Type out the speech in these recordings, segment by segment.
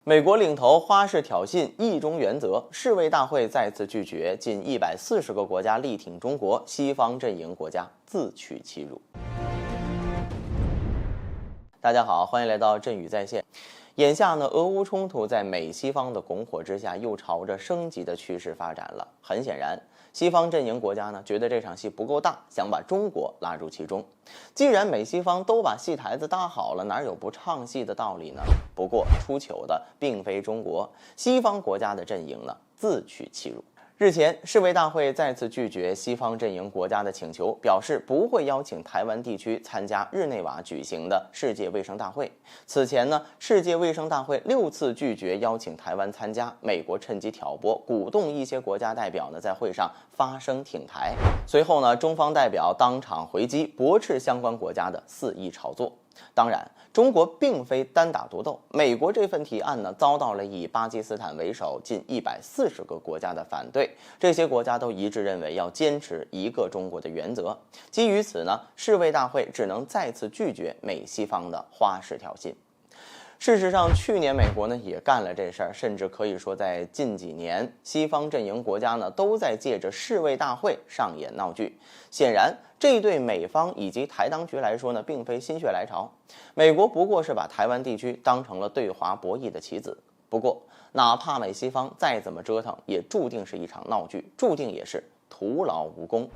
美国领头花式挑衅一中原则，世卫大会再次拒绝，近140个国家力挺中国，西方阵营国家自取其辱。大家好，欢迎来到振宇在线。眼下呢，俄乌冲突在美西方的拱火之下，又朝着升级的趋势发展了。很显然，西方阵营国家呢，觉得这场戏不够大，想把中国拉入其中。既然美西方都把戏台子搭好了，哪有不唱戏的道理呢？不过出糗的并非中国，西方国家的阵营呢，自取其辱。日前，世卫大会再次拒绝西方阵营国家的请求，表示不会邀请台湾地区参加日内瓦举行的世界卫生大会。此前呢，世界卫生大会6次拒绝邀请台湾参加，美国趁机挑拨，鼓动一些国家代表呢在会上发声挺台。随后呢，中方代表当场回击，驳斥相关国家的肆意炒作。当然，中国并非单打独斗，美国这份提案呢，遭到了以巴基斯坦为首近140个国家的反对，这些国家都一致认为要坚持一个中国的原则。基于此呢，世卫大会只能再次拒绝美西方的花式挑衅。事实上，去年美国呢也干了这事儿，甚至可以说在近几年，西方阵营国家呢都在借着世卫大会上演闹剧。显然，这对美方以及台当局来说呢，并非心血来潮。美国不过是把台湾地区当成了对华博弈的棋子。不过，哪怕美西方再怎么折腾，也注定是一场闹剧，注定也是徒劳无功。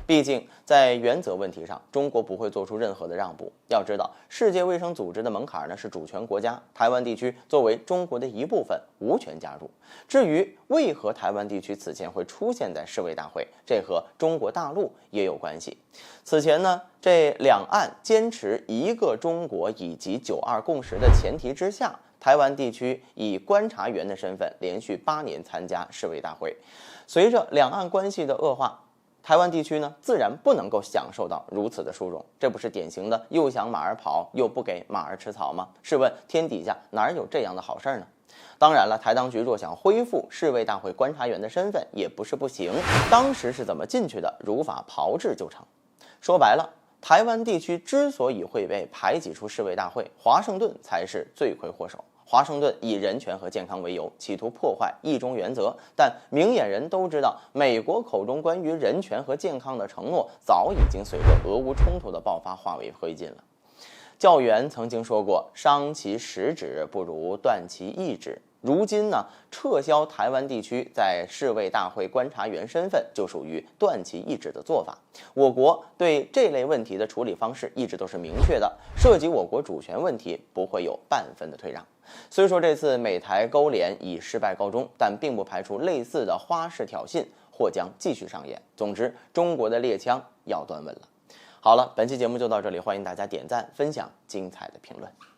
毕竟在原则问题上，中国不会做出任何的让步。要知道，世界卫生组织的门槛呢是主权国家，台湾地区作为中国的一部分，无权加入。至于为何台湾地区此前会出现在世卫大会，这和中国大陆也有关系。此前呢，这两岸坚持一个中国以及9·2共识的前提之下，台湾地区以观察员的身份连续8年参加世卫大会。随着两岸关系的恶化，台湾地区呢，自然不能够享受到如此的殊荣，这不是典型的又想马儿跑，又不给马儿吃草吗？试问天底下哪有这样的好事呢？当然了，台当局若想恢复世卫大会观察员的身份，也不是不行。当时是怎么进去的？如法炮制就成。说白了，台湾地区之所以会被排挤出世卫大会，华盛顿才是罪魁祸首。华盛顿以人权和健康为由，企图破坏一中原则，但明眼人都知道，美国口中关于人权和健康的承诺，早已经随着俄乌冲突的爆发化为灰烬了。教员曾经说过，伤其十指不如断其一指。如今呢，撤销台湾地区在世卫大会观察员身份，就属于断其一指的做法。我国对这类问题的处理方式一直都是明确的，涉及我国主权问题，不会有半分的退让。虽说这次美台勾连以失败告终，但并不排除类似的花式挑衅或将继续上演。总之，中国的猎枪要端稳了。好了，本期节目就到这里，欢迎大家点赞、分享精彩的评论。